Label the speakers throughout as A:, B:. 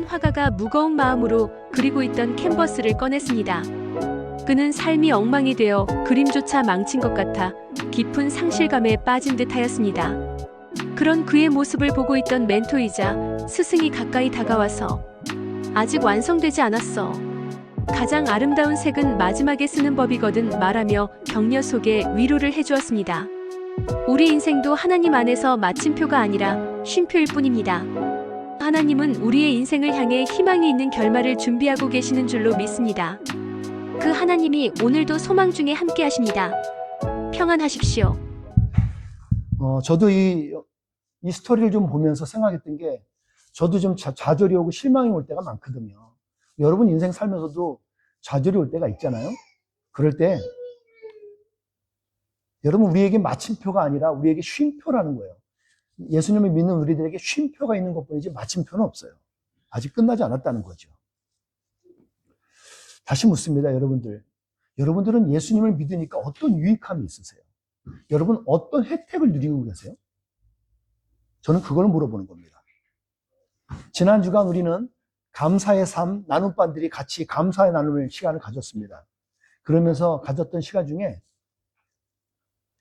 A: 화가가 무거운 마음으로 그리고 있던 캔버스를 꺼냈습니다. 그는 삶이 엉망이 되어 그림조차 망친 것 같아 깊은 상실감에 빠진 듯하였습니다. 그런 그의 모습을 보고 있던 멘토이자 스승이 가까이 다가와서 아직 완성되지 않았어. 가장 아름다운 색은 마지막에 쓰는 법이거든 말하며 격려 속에 위로를 해주었습니다. 우리 인생도 하나님 안에서 마침표가 아니라 쉼표일 뿐입니다. 하나님은 우리의 인생을 향해 희망이 있는 결말을 준비하고 계시는 줄로 믿습니다. 그 하나님이 오늘도 소망 중에 함께 하십니다. 평안하십시오.
B: 저도 이 스토리를 좀 보면서 생각했던 게, 저도 좀 좌절이 오고 실망이 올 때가 많거든요. 여러분 인생 살면서도 좌절이 올 때가 있잖아요. 그럴 때 여러분, 우리에게 마침표가 아니라 우리에게 쉼표라는 거예요. 예수님을 믿는 우리들에게 쉼표가 있는 것뿐이지 마침표는 없어요. 아직 끝나지 않았다는 거죠. 다시 묻습니다, 여러분들. 여러분들은 예수님을 믿으니까 어떤 유익함이 있으세요? 여러분 어떤 혜택을 누리고 계세요? 저는 그걸 물어보는 겁니다. 지난 주간 우리는 감사의 삶, 나눔반들이 같이 감사의 나눔을 시간을 가졌습니다. 그러면서 가졌던 시간 중에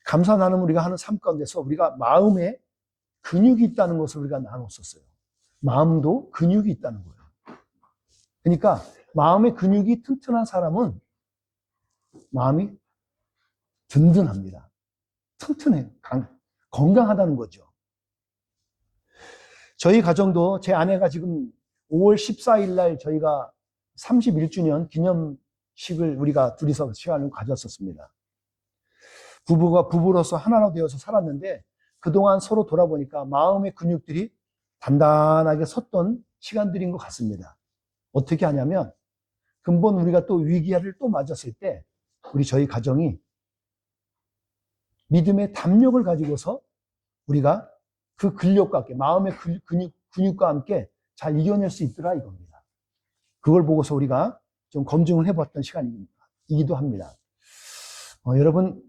B: 감사 나눔을 우리가 하는 삶 가운데서 우리가 마음에 근육이 있다는 것을 우리가 나눴었어요. 마음도 근육이 있다는 거예요. 그러니까 마음의 근육이 튼튼한 사람은 마음이 든든합니다. 튼튼해요. 건강하다는 거죠. 저희 가정도 제 아내가 지금 5월 14일 날 저희가 31주년 기념식을 우리가 둘이서 시간을 가졌었습니다. 부부로서 하나로 되어서 살았는데 그동안 서로 돌아보니까 마음의 근육들이 단단하게 섰던 시간들인 것 같습니다. 어떻게 하냐면, 근본 우리가 또 위기를 또 맞았을 때 저희 가정이 믿음의 담력을 가지고서 우리가 그 근력과 함께, 마음의 근육과 함께 잘 이겨낼 수 있더라 이겁니다. 그걸 보고서 우리가 좀 검증을 해봤던 시간이기도 합니다. 여러분,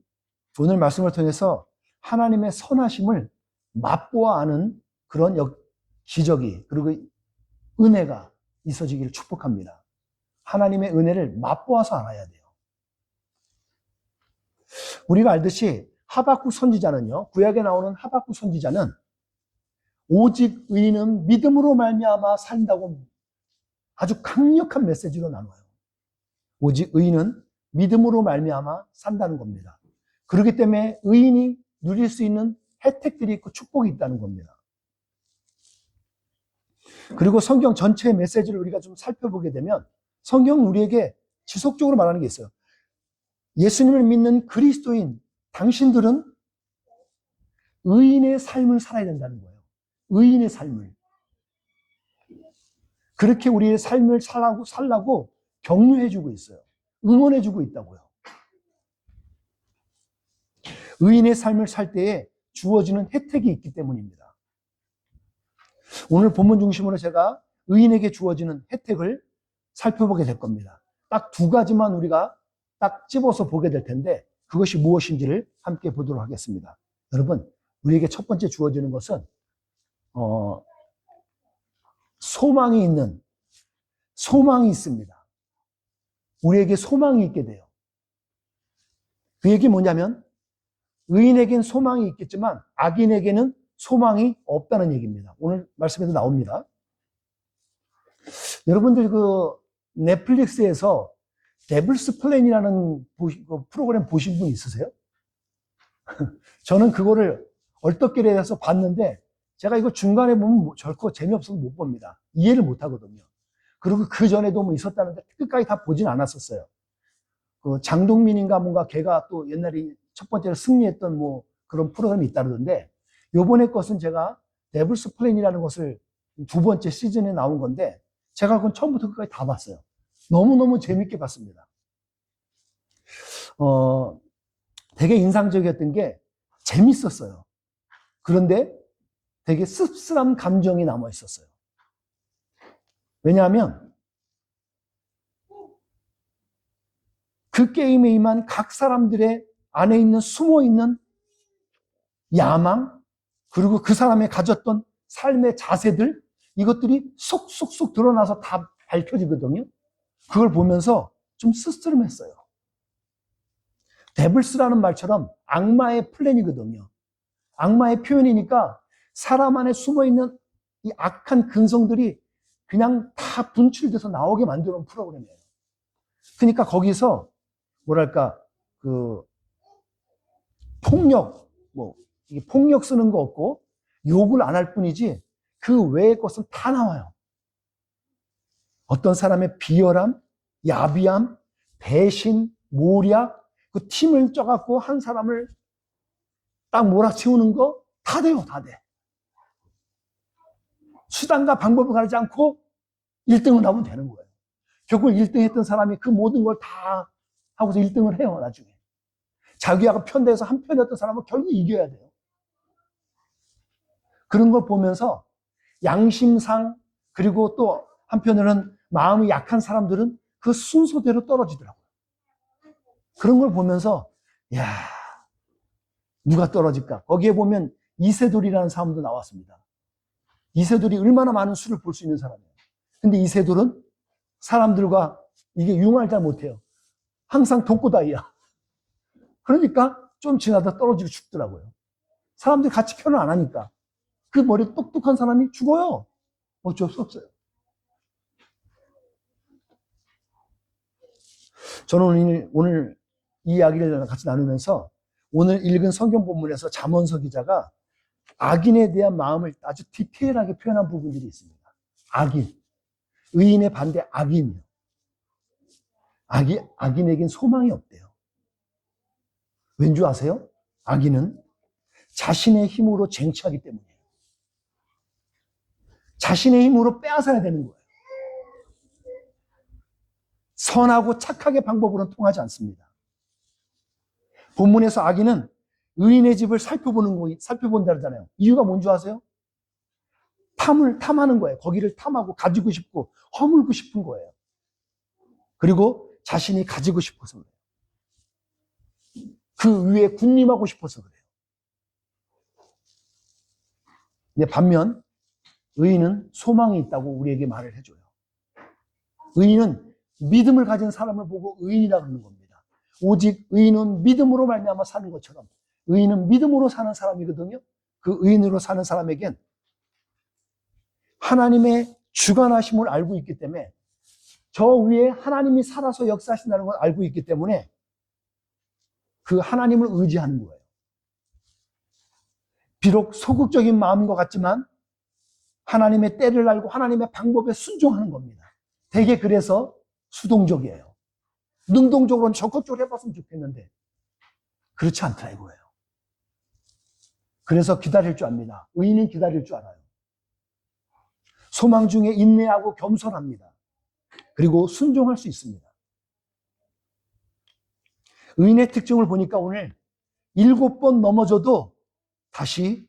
B: 오늘 말씀을 통해서 하나님의 선하심을 맛보아 아는 그런 기적이, 그리고 은혜가 있어지기를 축복합니다. 하나님의 은혜를 맛보아서 알아야 돼요. 우리가 알듯이 하박국 선지자는요, 구약에 나오는 하박국 선지자는 오직 의인은 믿음으로 말미암아 산다고 아주 강력한 메시지로 나눠요. 오직 의인은 믿음으로 말미암아 산다는 겁니다. 그렇기 때문에 의인이 누릴 수 있는 혜택들이 있고 축복이 있다는 겁니다. 그리고 성경 전체의 메시지를 우리가 좀 살펴보게 되면 성경은 우리에게 지속적으로 말하는 게 있어요. 예수님을 믿는 그리스도인 당신들은 의인의 삶을 살아야 된다는 거예요. 의인의 삶을. 그렇게 우리의 삶을 살라고 격려해주고 있어요. 응원해주고 있다고요. 의인의 삶을 살 때에 주어지는 혜택이 있기 때문입니다. 오늘 본문 중심으로 제가 의인에게 주어지는 혜택을 살펴보게 될 겁니다. 딱 두 가지만 우리가 딱 집어서 보게 될 텐데 그것이 무엇인지를 함께 보도록 하겠습니다. 여러분, 우리에게 첫 번째 주어지는 것은 소망이 있습니다. 우리에게 소망이 있게 돼요. 그 얘기 뭐냐면, 의인에겐 소망이 있겠지만 악인에게는 소망이 없다는 얘기입니다. 오늘 말씀에도 나옵니다. 여러분들 넷플릭스에서 데블스 플랜이라는 프로그램 보신 분 있으세요? 저는 그거를 얼떨결에 해서 봤는데, 제가 이거 중간에 보면 결코 재미없어서 못 봅니다. 이해를 못 하거든요. 그리고 그 전에도 있었다는데 끝까지 다 보진 않았었어요. 장동민인가 뭔가 걔가 또 옛날에 첫 번째로 승리했던 그런 프로그램이 있다던데, 요번에 것은 제가 데블스 플랜이라는 것을 두 번째 시즌에 나온 건데, 제가 그건 처음부터 끝까지 다 봤어요. 너무너무 재밌게 봤습니다. 되게 인상적이었던 게 재밌었어요. 그런데 되게 씁쓸한 감정이 남아 있었어요. 왜냐하면 그 게임에 임한 각 사람들의 안에 있는 숨어있는 야망, 그리고 그 사람이 가졌던 삶의 자세들, 이것들이 쏙쏙쏙 드러나서 다 밝혀지거든요. 그걸 보면서 좀 쓰스름했어요. 데블스라는 말처럼 악마의 플랜이거든요. 악마의 표현이니까 사람 안에 숨어있는 이 악한 근성들이 그냥 다 분출돼서 나오게 만드는 프로그램이에요. 그러니까 거기서 뭐랄까 그 폭력 이게 폭력 쓰는 거 없고 욕을 안 할 뿐이지 그 외의 것은 다 나와요. 어떤 사람의 비열함, 야비함, 배신, 모략, 그 팀을 쪄갖고 한 사람을 딱 몰아치우는 거 다 돼요, 다 돼. 수단과 방법을 가리지 않고 1등을 하면 되는 거예요. 결국 1등 했던 사람이 그 모든 걸 다 하고서 1등을 해요, 나중에. 자기하고 편대에서 한 편이었던 사람은 결국 이겨야 돼요. 그런 걸 보면서 양심상 그리고 또 한편으로는 마음이 약한 사람들은 그 순서대로 떨어지더라고요. 그런 걸 보면서 야, 누가 떨어질까? 거기에 보면 이세돌이라는 사람도 나왔습니다. 이세돌이 얼마나 많은 수를 볼 수 있는 사람이에요. 근데 이세돌은 사람들과 이게 융화를 잘 못해요. 항상 독고다이야. 그러니까 좀 지나다 떨어지고 죽더라고요. 사람들이 같이 표현을 안 하니까. 그 머리 똑똑한 사람이 죽어요. 어쩔 수 없어요. 저는 오늘 이 이야기를 같이 나누면서 오늘 읽은 성경 본문에서 잠언서 기자가 악인에 대한 마음을 아주 디테일하게 표현한 부분들이 있습니다. 악인. 의인의 반대 악인이요. 악인에겐 소망이 없대요. 왠지 아세요? 악인은 자신의 힘으로 쟁취하기 때문이에요. 자신의 힘으로 빼앗아야 되는 거예요. 선하고 착하게 방법으로는 통하지 않습니다. 본문에서 악인은 의인의 집을 살펴본다 그러잖아요. 이유가 뭔지 아세요? 탐하는 거예요. 거기를 탐하고 가지고 싶고 허물고 싶은 거예요. 그리고 자신이 가지고 싶어서 그래요. 그 위에 군림하고 싶어서 그래요. 근데 반면 의인은 소망이 있다고 우리에게 말을 해줘요. 의인은 믿음을 가진 사람을 보고 의인이라고 그러는 겁니다. 오직 의인은 믿음으로 말미암아 사는 것처럼 의인은 믿음으로 사는 사람이거든요. 그 의인으로 사는 사람에겐 하나님의 주관하심을 알고 있기 때문에 저 위에 하나님이 살아서 역사하신다는 걸 알고 있기 때문에 그 하나님을 의지하는 거예요. 비록 소극적인 마음인 것 같지만 하나님의 때를 알고 하나님의 방법에 순종하는 겁니다. 되게 그래서 수동적이에요. 능동적으로는 적극적으로 해봤으면 좋겠는데 그렇지 않다 이거예요. 그래서 기다릴 줄 압니다. 의인은 기다릴 줄 알아요. 소망 중에 인내하고 겸손합니다. 그리고 순종할 수 있습니다. 의인의 특징을 보니까 오늘 7번 넘어져도 다시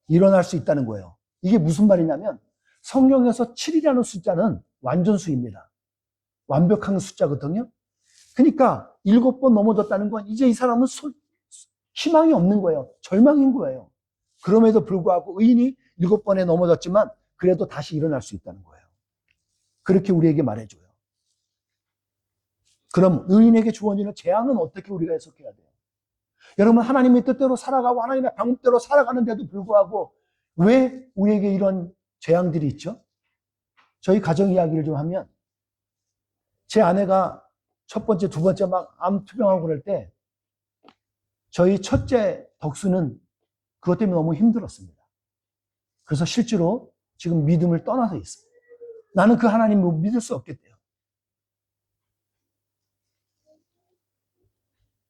B: 일어날 수 있다는 거예요. 이게 무슨 말이냐면 성경에서 7이라는 숫자는 완전수입니다. 완벽한 숫자거든요. 그러니까 7번 넘어졌다는 건 이제 이 사람은 희망이 없는 거예요. 절망인 거예요. 그럼에도 불구하고 의인이 7번에 넘어졌지만 그래도 다시 일어날 수 있다는 거예요. 그렇게 우리에게 말해줘요. 그럼 의인에게 주어지는 재앙은 어떻게 우리가 해석해야 돼요? 여러분 하나님의 뜻대로 살아가고 하나님의 방법대로 살아가는데도 불구하고 왜 우리에게 이런 재앙들이 있죠? 저희 가정 이야기를 좀 하면 제 아내가 첫 번째, 두 번째 막 암 투병하고 그럴 때 저희 첫째 덕수는 그것 때문에 너무 힘들었습니다. 그래서 실제로 지금 믿음을 떠나서 있어요. 나는 그 하나님을 믿을 수 없겠대요.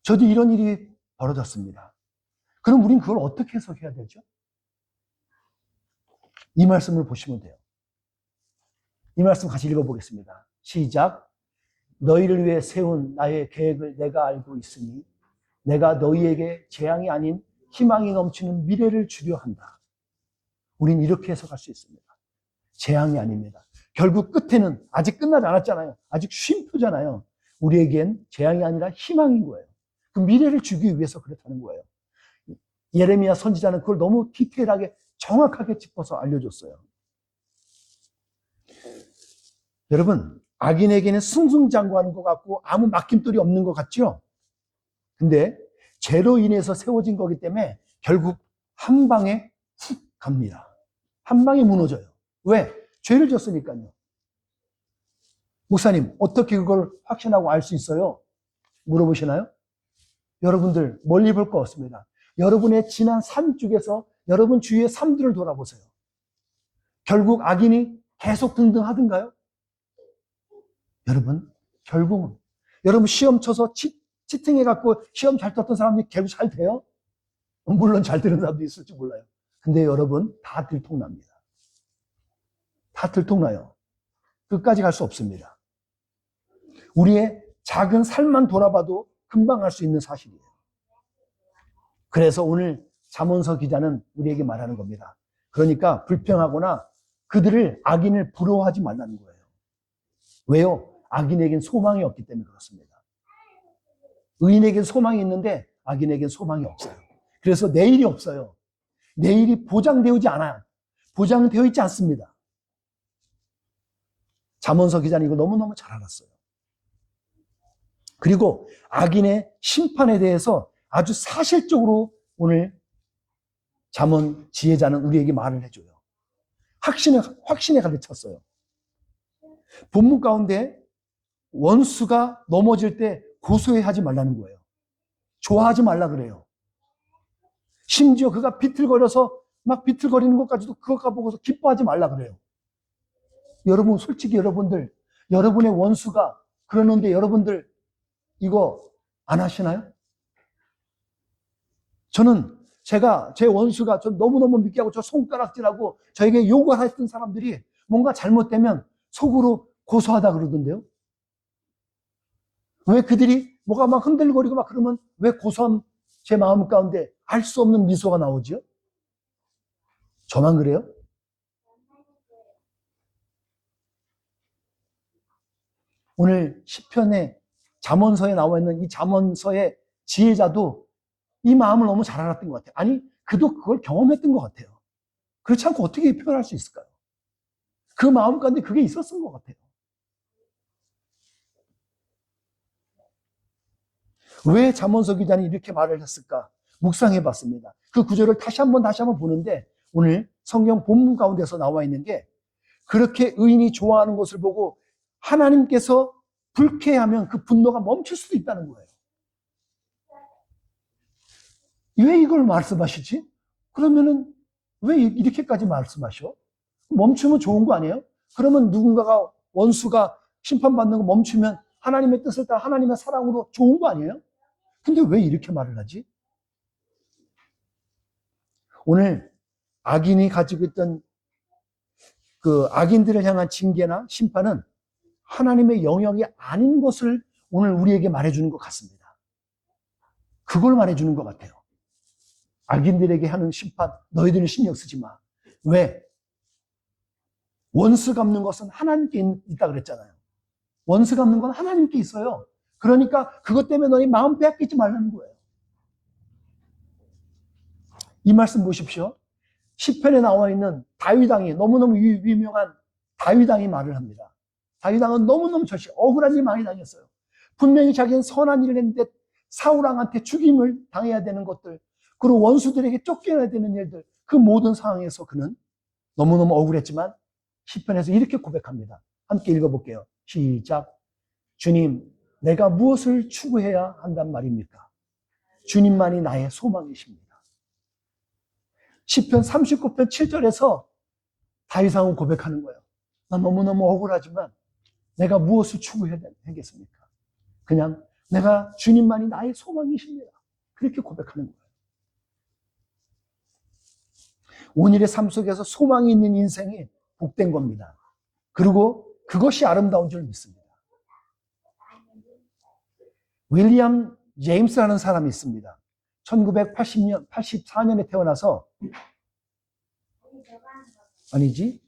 B: 저도 이런 일이 벌어졌습니다. 그럼 우린 그걸 어떻게 해석해야 되죠? 이 말씀을 보시면 돼요. 이 말씀 같이 읽어보겠습니다. 시작. 너희를 위해 세운 나의 계획을 내가 알고 있으니 내가 너희에게 재앙이 아닌 희망이 넘치는 미래를 주려 한다. 우린 이렇게 해석할 수 있습니다. 재앙이 아닙니다. 결국 끝에는 아직 끝나지 않았잖아요. 아직 쉼표잖아요. 우리에겐 재앙이 아니라 희망인 거예요. 그 미래를 주기 위해서 그렇다는 거예요. 예레미야 선지자는 그걸 너무 디테일하게 정확하게 짚어서 알려줬어요. 여러분, 악인에게는 승승장구하는 것 같고 아무 막힘돌이 없는 것 같죠? 근데 죄로 인해서 세워진 거기 때문에 결국 한 방에 훅 갑니다. 한 방에 무너져요. 왜? 죄를 졌으니까요. 목사님, 어떻게 그걸 확신하고 알 수 있어요? 물어보시나요? 여러분들 멀리 볼 거 없습니다. 여러분의 지난 삶 중에서 여러분 주위의 삶들을 돌아보세요. 결국 악인이 계속 등등하던가요? 여러분, 결국은 여러분 시험 쳐서 치팅해갖고 시험 잘 떴던 사람이 결국 잘 돼요? 물론 잘 되는 사람도 있을지 몰라요. 근데 여러분 다 들통납니다. 다 들통나요. 끝까지 갈 수 없습니다. 우리의 작은 삶만 돌아봐도 금방 알 수 있는 사실이에요. 그래서 오늘 잠언서 기자는 우리에게 말하는 겁니다. 그러니까 불평하거나 그들을 악인을 부러워하지 말라는 거예요. 왜요? 악인에겐 소망이 없기 때문에 그렇습니다. 의인에겐 소망이 있는데 악인에겐 소망이 없어요. 그래서 내일이 없어요. 내일이 보장되지 않아요. 보장되어 있지 않습니다. 잠언서 기자는 이거 너무너무 잘 알았어요. 그리고 악인의 심판에 대해서 아주 사실적으로 오늘 잠언 지혜자는 우리에게 말을 해줘요. 확신에 가르쳤어요. 본문 가운데 원수가 넘어질 때 고소해하지 말라는 거예요. 좋아하지 말라 그래요. 심지어 그가 비틀거려서 막 비틀거리는 것까지도 그것과 보고서 기뻐하지 말라 그래요. 여러분, 솔직히 여러분의 원수가 그러는데 여러분들 이거 안 하시나요? 저는 제 원수가 저 너무너무 믿게 하고 저 손가락질하고 저에게 욕을 했던 사람들이 뭔가 잘못되면 속으로 고소하다 그러던데요. 왜 그들이 뭐가 막 흔들거리고 막 그러면 왜 고소한 제 마음 가운데 알 수 없는 미소가 나오지요? 저만 그래요? 오늘 시편에 잠언서에 나와 있는 이 잠언서의 지혜자도 이 마음을 너무 잘 알았던 것 같아요. 아니, 그도 그걸 경험했던 것 같아요. 그렇지 않고 어떻게 표현할 수 있을까요? 그 마음 가운데 그게 있었던 것 같아요. 왜 잠언서 기자는 이렇게 말을 했을까? 묵상해 봤습니다. 그 구절을 다시 한번 보는데 오늘 성경 본문 가운데서 나와 있는 게 그렇게 의인이 좋아하는 것을 보고 하나님께서 불쾌하면 그 분노가 멈출 수도 있다는 거예요. 왜 이걸 말씀하시지? 그러면은 왜 이렇게까지 말씀하셔? 멈추면 좋은 거 아니에요? 그러면 누군가가 원수가 심판받는 거 멈추면 하나님의 뜻을 따라 하나님의 사랑으로 좋은 거 아니에요? 근데 왜 이렇게 말을 하지? 오늘 악인이 가지고 있던 그 악인들을 향한 징계나 심판은 하나님의 영역이 아닌 것을 오늘 우리에게 말해주는 것 같습니다. 그걸 말해주는 것 같아요. 악인들에게 하는 심판, 너희들은 신경 쓰지 마. 왜? 원수 갚는 것은 하나님께 있다 그랬잖아요. 원수 갚는 건 하나님께 있어요. 그러니까 그것 때문에 너희 마음 빼앗기지 말라는 거예요. 이 말씀 보십시오. 시편에 나와 있는 다윗왕이 너무너무 유명한 다윗왕이 말을 합니다. 다윗왕은 너무너무 억울한 일 많이 당했어요. 분명히 자기는 선한 일을 했는데 사울왕한테 죽임을 당해야 되는 것들, 그리고 원수들에게 쫓겨나야 되는 일들, 그 모든 상황에서 그는 너무너무 억울했지만 시편에서 이렇게 고백합니다. 함께 읽어볼게요. 시작. 주님, 내가 무엇을 추구해야 한단 말입니까? 주님만이 나의 소망이십니다. 시편 39편 7절에서 다윗왕은 고백하는 거예요. 난 너무너무 억울하지만 내가 무엇을 추구해야 되겠습니까? 그냥 내가 주님만이 나의 소망이십니다. 그렇게 고백하는 거예요. 오늘의 삶 속에서 소망이 있는 인생이 복된 겁니다. 그리고 그것이 아름다운 줄 믿습니다. 윌리엄 제임스라는 사람이 있습니다. 1984년에 태어나서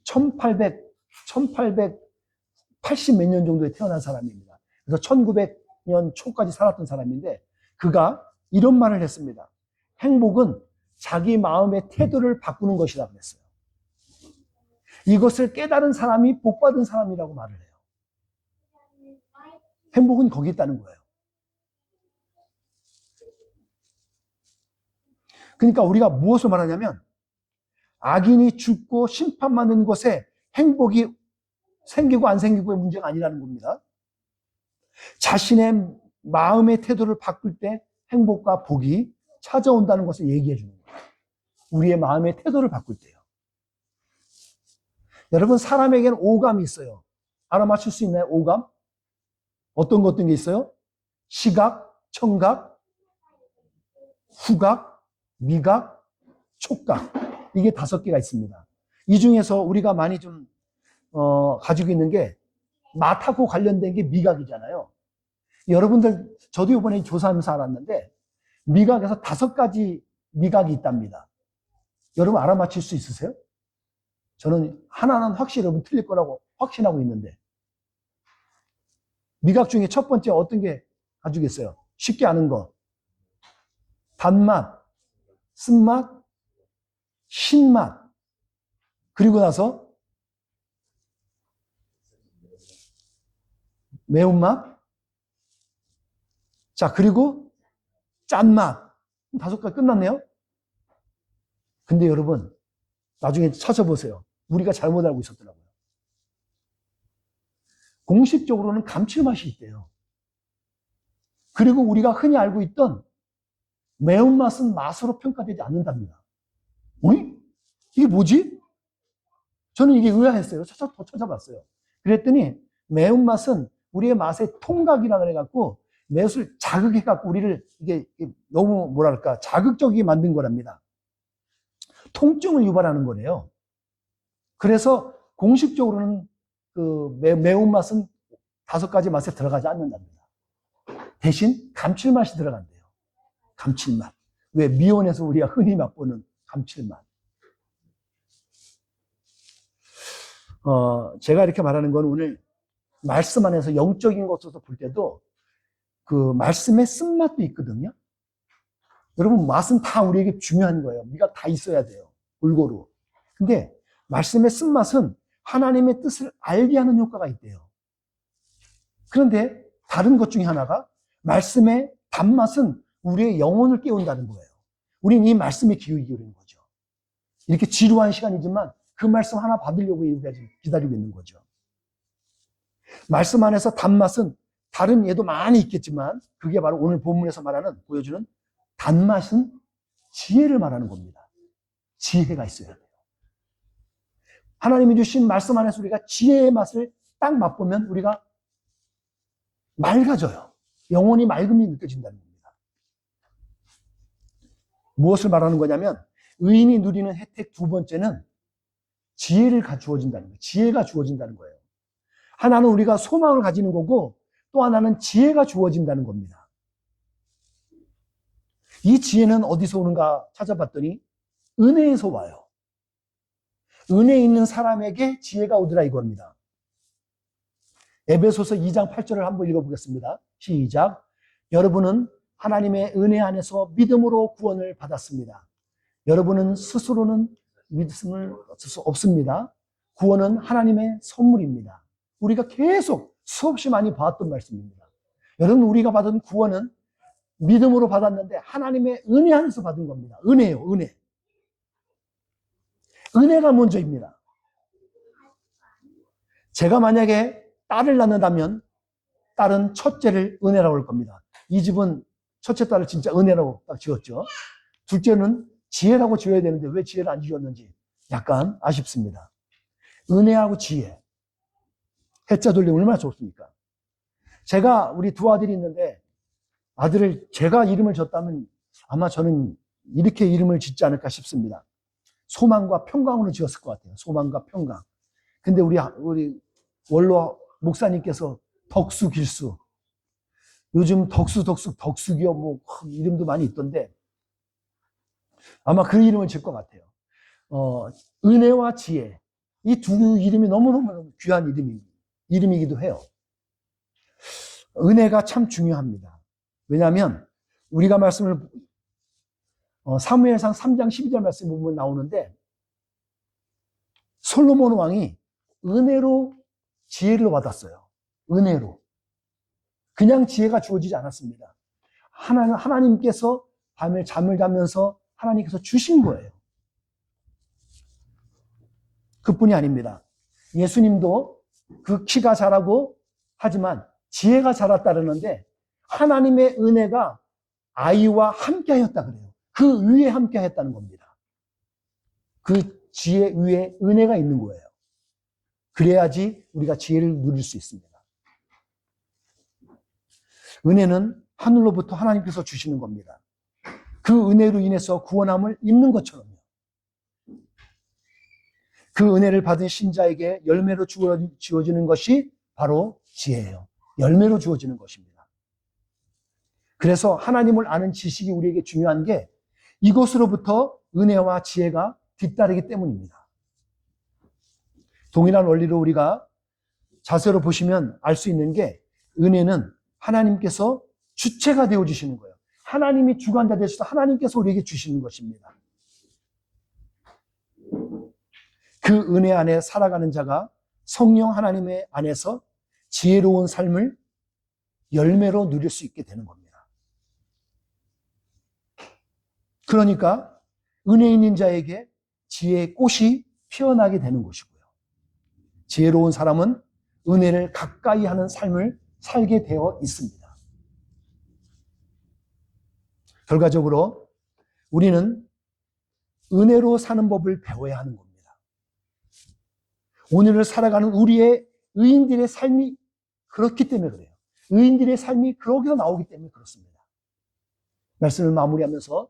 B: 1880 몇 년 정도에 태어난 사람입니다. 그래서 1900년 초까지 살았던 사람인데 그가 이런 말을 했습니다. 행복은 자기 마음의 태도를 바꾸는 것이라고 했어요. 이것을 깨달은 사람이 복받은 사람이라고 말을 해요. 행복은 거기 있다는 거예요. 그러니까 우리가 무엇을 말하냐면 악인이 죽고 심판받는 곳에 행복이 생기고 안 생기고의 문제가 아니라는 겁니다. 자신의 마음의 태도를 바꿀 때 행복과 복이 찾아온다는 것을 얘기해 주는 거예요. 우리의 마음의 태도를 바꿀 때요. 여러분, 사람에게는 오감이 있어요. 알아맞힐 수 있나요? 오감? 어떤 게 있어요? 시각, 청각, 후각, 미각, 촉각. 이게 5개가 있습니다. 이 중에서 우리가 많이 좀 가지고 있는 게 맛하고 관련된 게 미각이잖아요. 여러분들, 저도 이번에 조사하면서 알았는데 미각에서 5가지 미각이 있답니다. 여러분 알아맞힐 수 있으세요? 저는 하나는 확실히 여러분 틀릴 거라고 확신하고 있는데, 미각 중에 첫 번째 어떤 게 가지고 있어요? 쉽게 아는 거. 단맛, 쓴맛, 신맛. 그리고 나서 매운맛. 자, 그리고 짠맛. 5가지 끝났네요. 근데 여러분, 나중에 찾아보세요. 우리가 잘못 알고 있었더라고요. 공식적으로는 감칠맛이 있대요. 그리고 우리가 흔히 알고 있던 매운맛은 맛으로 평가되지 않는답니다. 어이? 이게 뭐지? 저는 이게 의아했어요. 더 찾아봤어요. 그랬더니 매운맛은 우리의 맛의 통각이라 그래갖고 매술 자극해갖고 우리를 이게 너무 뭐랄까 자극적이게 만든 거랍니다. 통증을 유발하는 거래요. 그래서 공식적으로는 그 매운맛은 5가지 맛에 들어가지 않는답니다. 대신 감칠맛이 들어간대요. 감칠맛. 왜? 미원에서 우리가 흔히 맛보는 감칠맛. 제가 이렇게 말하는 건 오늘 말씀 안에서 영적인 것으로 볼 때도 그 말씀의 쓴맛도 있거든요. 여러분, 맛은 다 우리에게 중요한 거예요. 미각 다 있어야 돼요. 골고루. 근데 말씀의 쓴맛은 하나님의 뜻을 알게 하는 효과가 있대요. 그런데 다른 것 중에 하나가 말씀의 단맛은 우리의 영혼을 깨운다는 거예요. 우리는 이 말씀에 기울이는 거죠. 이렇게 지루한 시간이지만 그 말씀 하나 받으려고 기다리고 있는 거죠. 말씀 안에서 단맛은 다른 예도 많이 있겠지만 그게 바로 오늘 본문에서 보여주는 단맛은 지혜를 말하는 겁니다. 지혜가 있어야 돼요. 하나님이 주신 말씀 안에서 우리가 지혜의 맛을 딱 맛보면 우리가 맑아져요. 영혼이 맑음이 느껴진다는 겁니다. 무엇을 말하는 거냐면 의인이 누리는 혜택 2번째는 지혜를 주어진다는 거예요. 지혜가 주어진다는 거예요. 하나는 우리가 소망을 가지는 거고 또 하나는 지혜가 주어진다는 겁니다. 이 지혜는 어디서 오는가 찾아봤더니 은혜에서 와요. 은혜 있는 사람에게 지혜가 오더라 이겁니다. 에베소서 2장 8절을 한번 읽어보겠습니다. 시작. 여러분은 하나님의 은혜 안에서 믿음으로 구원을 받았습니다. 여러분은 스스로는 믿음을 얻을 수 없습니다. 구원은 하나님의 선물입니다. 우리가 계속 수없이 많이 봐왔던 말씀입니다. 여러분, 우리가 받은 구원은 믿음으로 받았는데 하나님의 은혜 안에서 받은 겁니다. 은혜예요, 은혜. 은혜가 먼저입니다. 제가 만약에 딸을 낳는다면 딸은 첫째를 은혜라고 할 겁니다. 이 집은 첫째 딸을 진짜 은혜라고 딱 지었죠. 둘째는 지혜라고 지어야 되는데 왜 지혜를 안 지었는지 약간 아쉽습니다. 은혜하고 지혜. 해자 돌리면 얼마나 좋습니까? 제가 우리 2 아들이 있는데 아들을 제가 이름을 줬다면 아마 저는 이렇게 이름을 짓지 않을까 싶습니다. 소망과 평강으로 지었을 것 같아요. 소망과 평강. 근데 우리 원로 목사님께서 덕수, 길수. 요즘 덕수기요, 뭐, 이름도 많이 있던데, 아마 그 이름을 질 것 같아요. 은혜와 지혜. 이 2 이름이 너무너무 귀한 이름이기도 해요. 은혜가 참 중요합니다. 왜냐하면, 우리가 말씀을, 사무엘상 3장 12절 말씀 보면 나오는데, 솔로몬 왕이 은혜로 지혜를 받았어요. 은혜로. 그냥 지혜가 주어지지 않았습니다. 하나님께서 밤에 잠을 자면서 하나님께서 주신 거예요. 그뿐이 아닙니다. 예수님도 그 키가 자라고 하지만 지혜가 자랐다는데 하나님의 은혜가 아이와 함께 하였다 그래요. 그 위에 함께 하였다는 겁니다. 그 지혜 위에 은혜가 있는 거예요. 그래야지 우리가 지혜를 누릴 수 있습니다. 은혜는 하늘로부터 하나님께서 주시는 겁니다. 그 은혜로 인해서 구원함을 입는 것처럼요. 그 은혜를 받은 신자에게 열매로 주어지는 것이 바로 지혜예요. 열매로 주어지는 것입니다. 그래서 하나님을 아는 지식이 우리에게 중요한 게 이것으로부터 은혜와 지혜가 뒤따르기 때문입니다. 동일한 원리로 우리가 자세로 보시면 알 수 있는 게 은혜는 하나님께서 주체가 되어주시는 거예요. 하나님이 주관자 되셔서 하나님께서 우리에게 주시는 것입니다. 그 은혜 안에 살아가는 자가 성령 하나님의 안에서 지혜로운 삶을 열매로 누릴 수 있게 되는 겁니다. 그러니까 은혜 있는 자에게 지혜의 꽃이 피어나게 되는 것이고요. 지혜로운 사람은 은혜를 가까이 하는 삶을 살게 되어 있습니다. 결과적으로 우리는 은혜로 사는 법을 배워야 하는 겁니다. 오늘을 살아가는 우리의 의인들의 삶이 그렇기 때문에 그래요. 의인들의 삶이 그러기서 나오기 때문에 그렇습니다. 말씀을 마무리하면서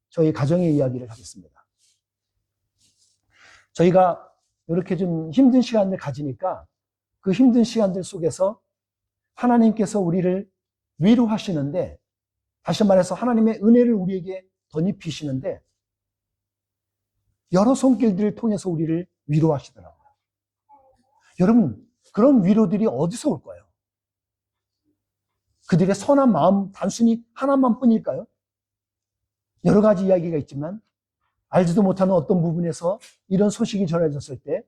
B: 저희 가정의 이야기를 하겠습니다. 저희가 이렇게 좀 힘든 시간을 가지니까 그 힘든 시간들 속에서 하나님께서 우리를 위로하시는데, 다시 말해서 하나님의 은혜를 우리에게 덧입히시는데 여러 손길들을 통해서 우리를 위로하시더라고요. 여러분, 그런 위로들이 어디서 올까요? 그들의 선한 마음 단순히 하나만 뿐일까요? 여러 가지 이야기가 있지만 알지도 못하는 어떤 부분에서 이런 소식이 전해졌을 때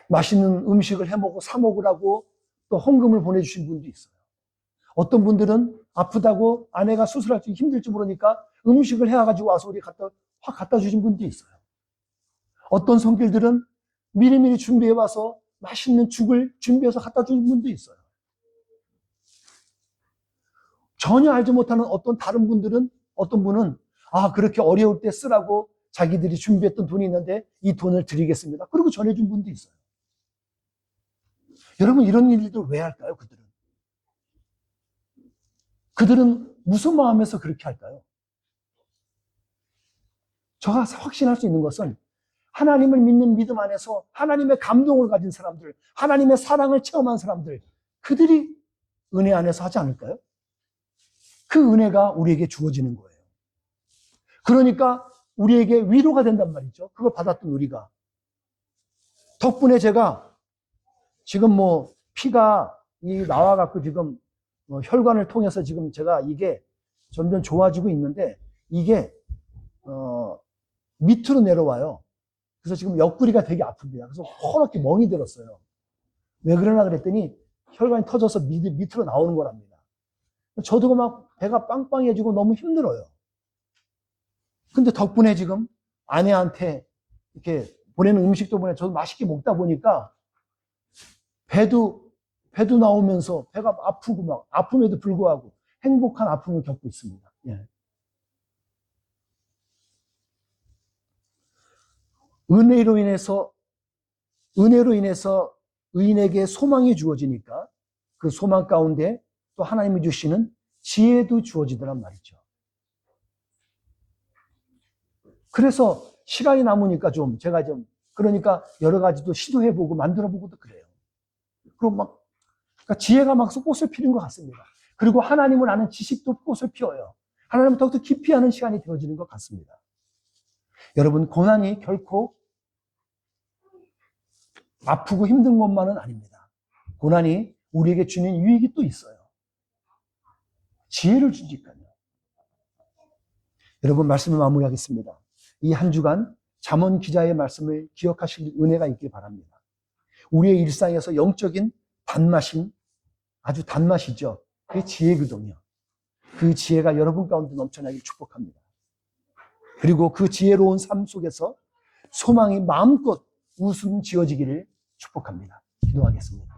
B: 맛있는 음식을 해먹고 사 먹으라고 또 헌금을 보내주신 분도 있어요. 어떤 분들은 아프다고 아내가 수술할지 힘들지 모르니까 음식을 해가지고 와서 우리 확 갖다 주신 분도 있어요. 어떤 손길들은 미리미리 준비해와서 맛있는 죽을 준비해서 갖다 주신 분도 있어요. 전혀 알지 못하는 어떤 분은 그렇게 어려울 때 쓰라고 자기들이 준비했던 돈이 있는데 이 돈을 드리겠습니다. 그리고 전해준 분도 있어요. 여러분, 이런 일들 왜 할까요? 그들은 무슨 마음에서 그렇게 할까요? 제가 확신할 수 있는 것은 하나님을 믿는 믿음 안에서 하나님의 감동을 가진 사람들, 하나님의 사랑을 체험한 사람들, 그들이 은혜 안에서 하지 않을까요? 그 은혜가 우리에게 주어지는 거예요. 그러니까 우리에게 위로가 된단 말이죠. 그걸 받았던 우리가. 덕분에 제가 지금 피가 나와갖고 지금 혈관을 통해서 지금 제가 이게 점점 좋아지고 있는데 이게 밑으로 내려와요. 그래서 지금 옆구리가 되게 아픕니다. 그래서 허옇게 멍이 들었어요. 왜 그러나 그랬더니 혈관이 터져서 밑으로 나오는 거랍니다. 저도 막 배가 빵빵해지고 너무 힘들어요. 근데 덕분에 지금 아내한테 이렇게 보내는 음식도 보내 저도 맛있게 먹다 보니까 배도 나오면서 배가 아프고 막 아픔에도 불구하고 행복한 아픔을 겪고 있습니다. 예. 은혜로 인해서 의인에게 소망이 주어지니까 그 소망 가운데 또 하나님이 주시는 지혜도 주어지더란 말이죠. 그래서 시간이 남으니까 제가 그러니까 여러 가지도 시도해보고 만들어보고도 그래요. 그리고 그러니까 지혜가 막 꽃을 피는 것 같습니다. 그리고 하나님을 아는 지식도 꽃을 피워요. 하나님을 더욱더 깊이 아는 시간이 되어지는 것 같습니다. 여러분, 고난이 결코 아프고 힘든 것만은 아닙니다. 고난이 우리에게 주는 유익이 또 있어요. 지혜를 주니까요. 여러분, 말씀을 마무리하겠습니다. 이 한 주간 잠언 기자의 말씀을 기억하실 은혜가 있길 바랍니다. 우리의 일상에서 영적인 단맛임, 아주 단맛이죠. 그게 지혜거든요. 그 지혜가 여러분 가운데 넘쳐나길 축복합니다. 그리고 그 지혜로운 삶 속에서 소망이 마음껏 웃음 지어지기를 축복합니다. 기도하겠습니다.